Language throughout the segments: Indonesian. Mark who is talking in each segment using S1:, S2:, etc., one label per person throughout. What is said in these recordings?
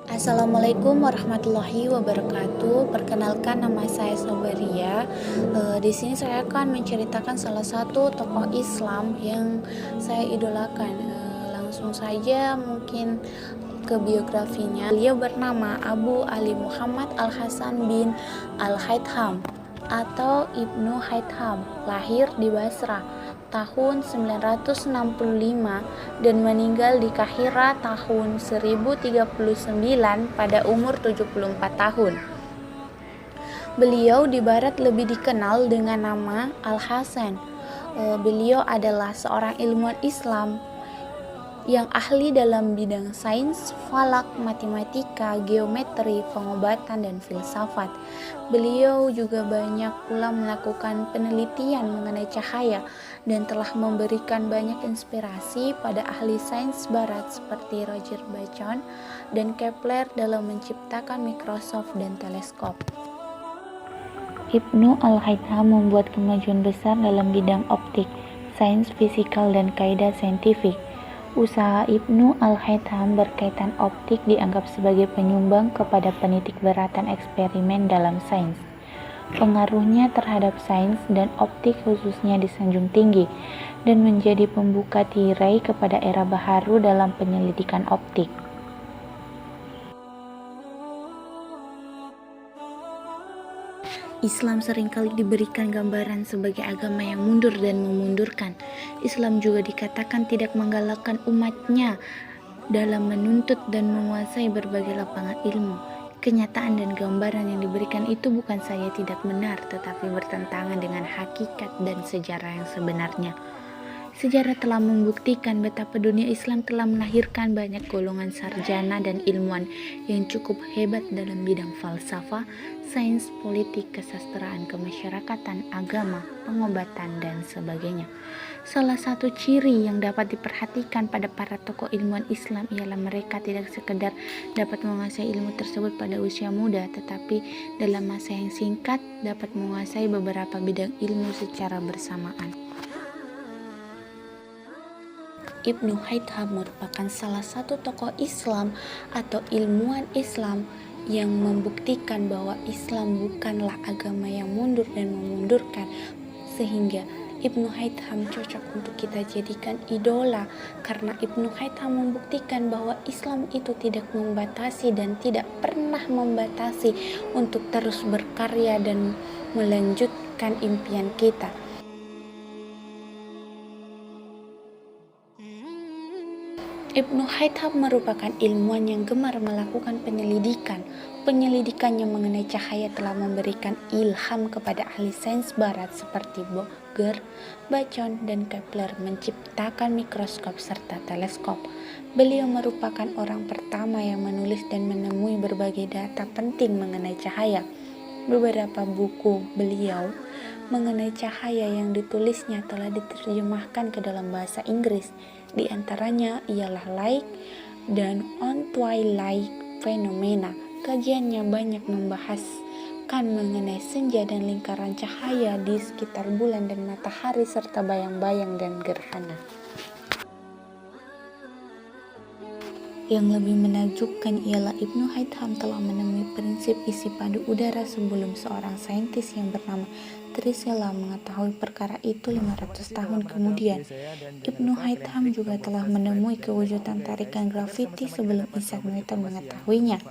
S1: Assalamualaikum warahmatullahi wabarakatuh. Perkenalkan nama saya Sobaria. Di sini saya akan menceritakan salah satu tokoh Islam yang saya idolakan. Langsung saja mungkin ke biografinya. Beliau bernama Abu Ali Muhammad Al Hasan bin Al Haytham atau Ibnu Haytham, lahir di Basrah tahun 965 dan meninggal di Kahira tahun 1039 pada umur 74 tahun. Beliau di barat lebih dikenal dengan nama Al-Hasan. Beliau adalah seorang ilmuwan Islam yang ahli dalam bidang sains, falak, matematika, geometri, pengobatan, dan filsafat. Beliau juga banyak pula melakukan penelitian mengenai cahaya dan telah memberikan banyak inspirasi pada ahli sains barat seperti Roger Bacon dan Kepler dalam menciptakan mikroskop dan teleskop. Ibnu Al-Haytham membuat kemajuan besar dalam bidang optik, sains fisikal, dan kaidah saintifik. Usaha Ibnu Al-Haytham berkaitan optik dianggap sebagai penyumbang kepada penitikberatan eksperimen dalam sains. Pengaruhnya terhadap sains dan optik khususnya disanjung tinggi dan menjadi pembuka tirai kepada era baharu dalam penyelidikan optik. Islam seringkali diberikan gambaran sebagai agama yang mundur dan memundurkan. Islam juga dikatakan tidak menggalakkan umatnya dalam menuntut dan menguasai berbagai lapangan ilmu. Kenyataan dan gambaran yang diberikan itu bukan saja tidak benar, tetapi bertentangan dengan hakikat dan sejarah yang sebenarnya. Sejarah telah membuktikan betapa dunia Islam telah melahirkan banyak golongan sarjana dan ilmuwan yang cukup hebat dalam bidang falsafah, sains, politik, kesastraan, kemasyarakatan, agama, pengobatan, dan sebagainya. Salah satu ciri yang dapat diperhatikan pada para tokoh ilmuwan Islam ialah mereka tidak sekedar dapat menguasai ilmu tersebut pada usia muda, tetapi dalam masa yang singkat dapat menguasai beberapa bidang ilmu secara bersamaan. Ibnu Haytham merupakan salah satu tokoh Islam atau ilmuwan Islam yang membuktikan bahwa Islam bukanlah agama yang mundur dan memundurkan, sehingga Ibnu Haytham cocok untuk kita jadikan idola karena Ibnu Haytham membuktikan bahwa Islam itu tidak membatasi dan tidak pernah membatasi untuk terus berkarya dan melanjutkan impian kita. Ibnu Haytham merupakan ilmuwan yang gemar melakukan penyelidikan. Penyelidikannya mengenai cahaya telah memberikan ilham kepada ahli sains barat seperti Boger, Bacon, dan Kepler menciptakan mikroskop serta teleskop. Beliau merupakan orang pertama yang menulis dan menemui berbagai data penting mengenai cahaya. Beberapa buku beliau mengenai cahaya yang ditulisnya telah diterjemahkan ke dalam bahasa Inggris. Di antaranya ialah Light dan On Twilight Phenomena. Kajiannya banyak membahaskan mengenai senja dan lingkaran cahaya di sekitar bulan dan matahari serta bayang-bayang dan gerhana. Yang lebih menakjubkan ialah Ibnu Haytham telah menemui prinsip isi padu udara sebelum seorang saintis yang bernama Trisela mengetahui perkara itu 500 tahun kemudian. Ibnu Haytham juga telah menemui kewujudan tarikan grafiti sebelum Isaac Newton mengetahuinya.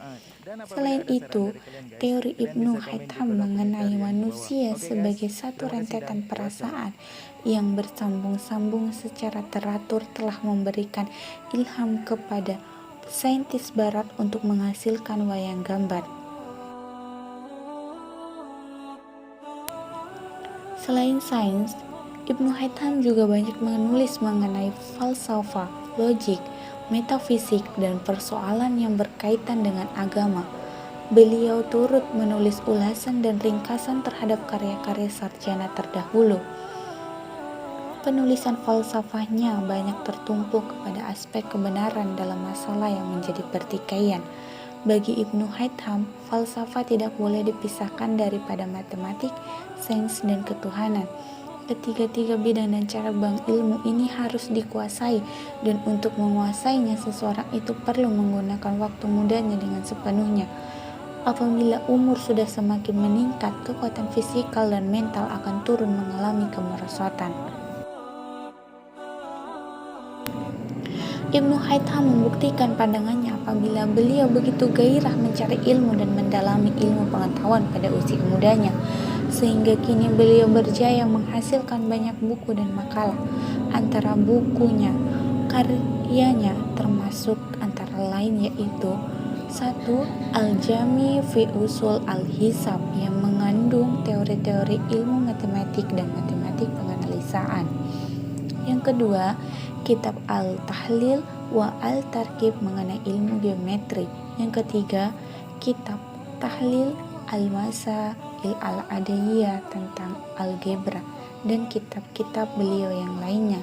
S1: Selain itu, teori Ibnu Haytham mengenai manusia sebagai satu rentetan perasaan yang bersambung-sambung secara teratur telah memberikan ilham kepada saintis barat untuk menghasilkan wayang gambar. Selain sains, Ibnu Haytham juga banyak menulis mengenai falsafah, logik, metafisik, dan persoalan yang berkaitan dengan agama. Beliau turut menulis ulasan dan ringkasan terhadap karya-karya sarjana terdahulu. Penulisan falsafahnya banyak tertumpu kepada aspek kebenaran dalam masalah yang menjadi pertikaian. Bagi Ibnu Haytham, falsafah tidak boleh dipisahkan daripada matematik, sains, dan ketuhanan. Ketiga-tiga bidang dan cara cabang ilmu ini harus dikuasai, dan untuk menguasainya seseorang itu perlu menggunakan waktu mudanya dengan sepenuhnya. Apabila umur sudah semakin meningkat, kekuatan fisikal dan mental akan turun mengalami kemerosotan. Ibnu Haytham membuktikan pandangannya apabila beliau begitu gairah mencari ilmu dan mendalami ilmu pengetahuan pada usia mudanya, sehingga kini beliau berjaya menghasilkan banyak buku dan makalah. Antara bukunya, karyanya termasuk antara lain yaitu 1. Al-Jami fi Usul Al-Hisab yang mengandung teori-teori ilmu matematik dan matematik penganalisaan. Yang kedua, kitab Al-Tahlil wa Al-Tarkib mengenai ilmu geometri. Yang ketiga, kitab Tahlil Al-Masail Al-Adiyah tentang algebra, dan kitab-kitab beliau yang lainnya.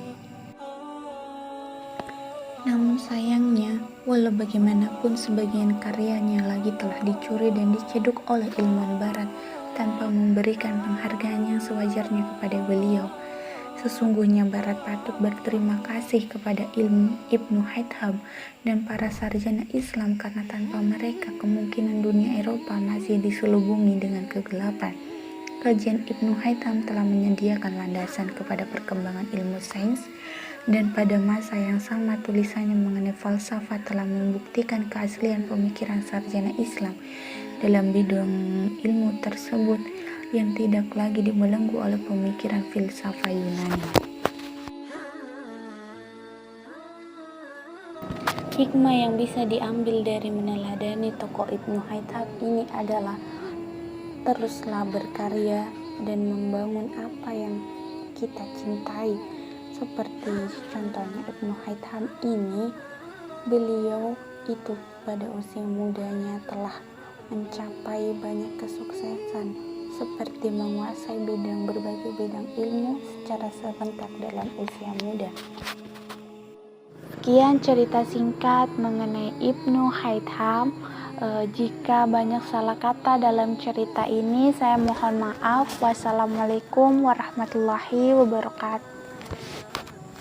S1: Namun sayangnya, walau bagaimanapun sebagian karyanya lagi telah dicuri dan diceduk oleh ilmuwan barat tanpa memberikan penghargaan yang sewajarnya kepada beliau. Sesungguhnya barat patut berterima kasih kepada ilmu Ibnu Haytham dan para sarjana Islam, karena tanpa mereka kemungkinan dunia Eropa masih diselubungi dengan kegelapan. Kajian Ibnu Haytham telah menyediakan landasan kepada perkembangan ilmu sains, dan pada masa yang sama tulisannya mengenai falsafah telah membuktikan keaslian pemikiran sarjana Islam dalam bidang ilmu tersebut yang tidak lagi dibelenggu oleh pemikiran filsafat Yunani. Hikmah yang bisa diambil dari meneladani tokoh Ibnu Haytham ini adalah teruslah berkarya dan membangun apa yang kita cintai. Seperti contohnya Ibnu Haytham ini, beliau itu pada usia mudanya telah mencapai banyak kesuksesan, seperti menguasai berbagai bidang ilmu secara serentak dalam usia muda. Sekian cerita singkat mengenai Ibnu Haytham. Jika banyak salah kata dalam cerita ini, saya mohon maaf. Wassalamualaikum warahmatullahi wabarakatuh.